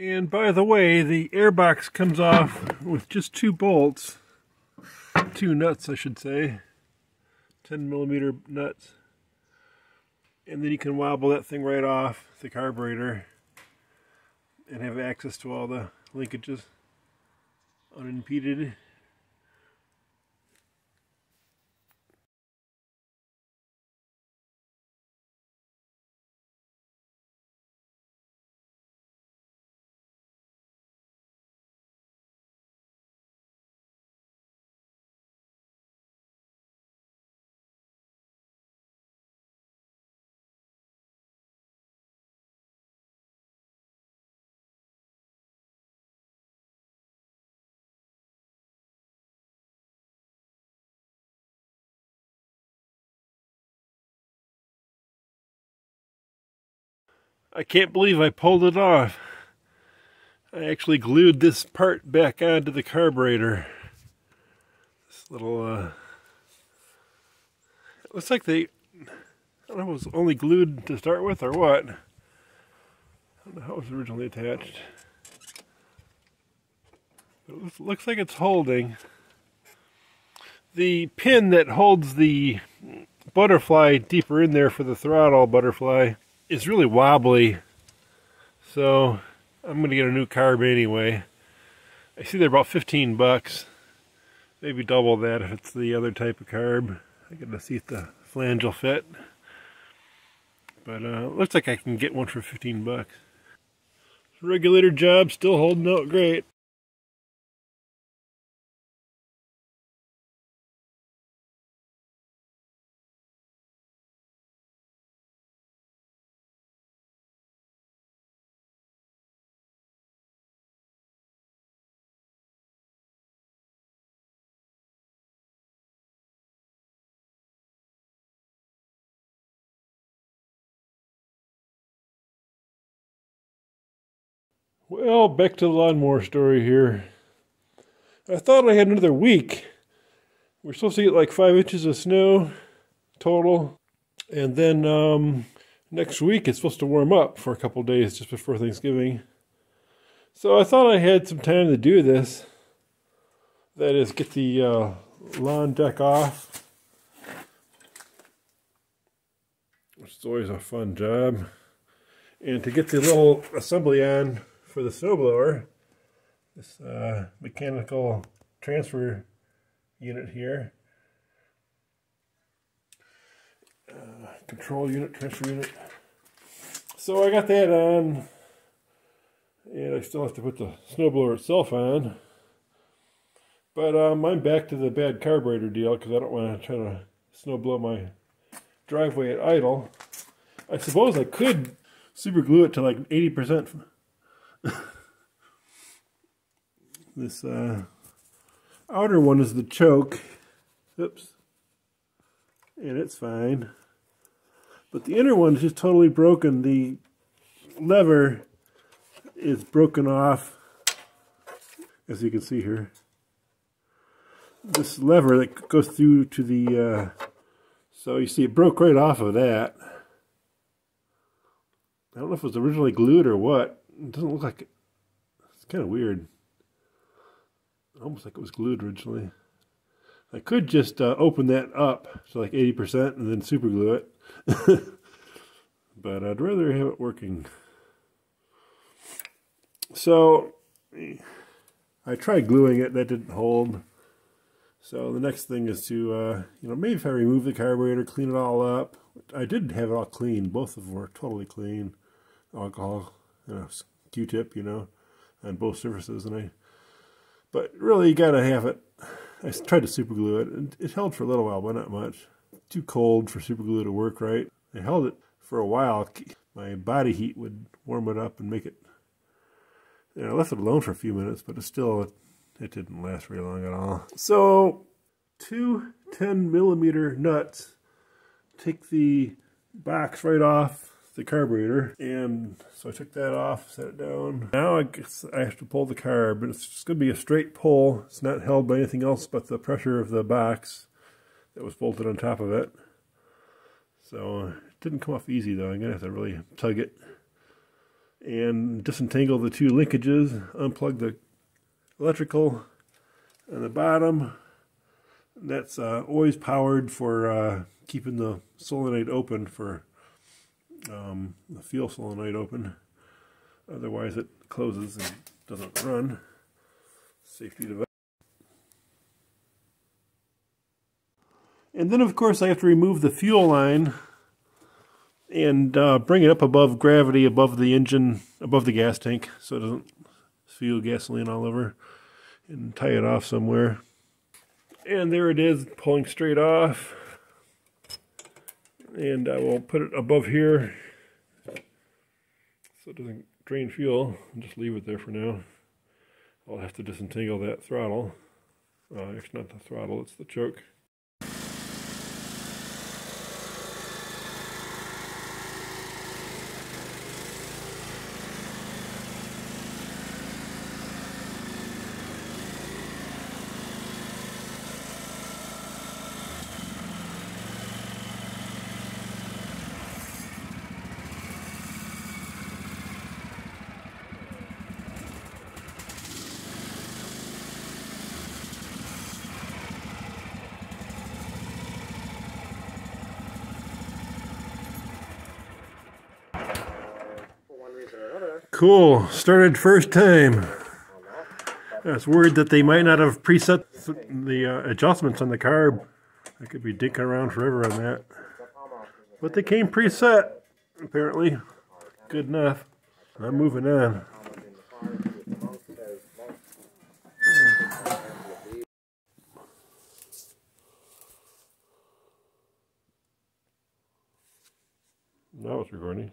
And by the way, the airbox comes off with just 2 bolts, 2 nuts I should say, 10mm nuts. And then you can wobble that thing right off the carburetor and have access to all the linkages unimpeded. I can't believe I pulled it off. I actually glued this part back onto the carburetor. This little, it looks like I don't know if it was only glued to start with or what. I don't know how it was originally attached. But it looks like it's holding. The pin that holds the butterfly deeper in there for the throttle butterfly is really wobbly, so I'm going to get a new carb anyway. I see they're about 15 bucks, maybe double that if it's the other type of carb. I got to see if the flange will fit, but it looks like I can get one for 15 bucks. Regulator job still holding out great. Well, back to the lawnmower story here. I thought I had another week. We're supposed to get like 5 inches of snow total. And then next week it's supposed to warm up for a couple days just before Thanksgiving. So I thought I had some time to do this. That is, get the lawn deck off, which is always a fun job. And to get the little assembly on for the snowblower, this mechanical transfer unit here, control unit, transfer unit. So I got that on, and I still have to put the snowblower itself on. But I'm back to the bad carburetor deal because I don't want to try to snowblow my driveway at idle. I suppose I could super glue it to like 80%. This outer one is the choke. Oops. And it's fine. But the inner one is just totally broken. The lever is broken off, as you can see here. This lever that goes through to the, so you see it broke right off of that. I don't know if it was originally glued or what. It doesn't look like it. It's kind of weird. Almost like it was glued originally. I could just open that up to like 80% and then super glue it. But I'd rather have it working. So I tried gluing it, that didn't hold. So the next thing is to, maybe if I remove the carburetor, clean it all up. I did have it all clean. Both of them were totally clean. Alcohol, Q-tip, on both surfaces. But really, you gotta have it. I tried to super glue it, and it held for a little while, but not much. Too cold for super glue to work right. I held it for a while. My body heat would warm it up and make it. I left it alone for a few minutes, but it didn't last very long at all. So, 2 10mm nuts take the box right off the carburetor, and so I took that off, set it down. Now I guess I have to pull the carb, but it's just going to be a straight pull. It's not held by anything else but the pressure of the box that was bolted on top of it. So it didn't come off easy though. I'm going to have to really tug it. and disentangle the two linkages, unplug the electrical on the bottom. That's always powered for keeping the solenoid open, for the fuel solenoid open. Otherwise it closes and doesn't run. Safety device. And then of course I have to remove the fuel line and bring it up above gravity, above the engine, above the gas tank, so it doesn't spew gasoline all over, and tie it off somewhere. And there it is, pulling straight off. And I will put it above here so it doesn't drain fuel, and just leave it there for now. I'll have to disentangle that throttle. It's not the throttle, it's the choke. Cool, started first time. I was worried that they might not have preset the adjustments on the carb. I could be dinking around forever on that. But they came preset, apparently. Good enough. I'm moving on. Now it's recording.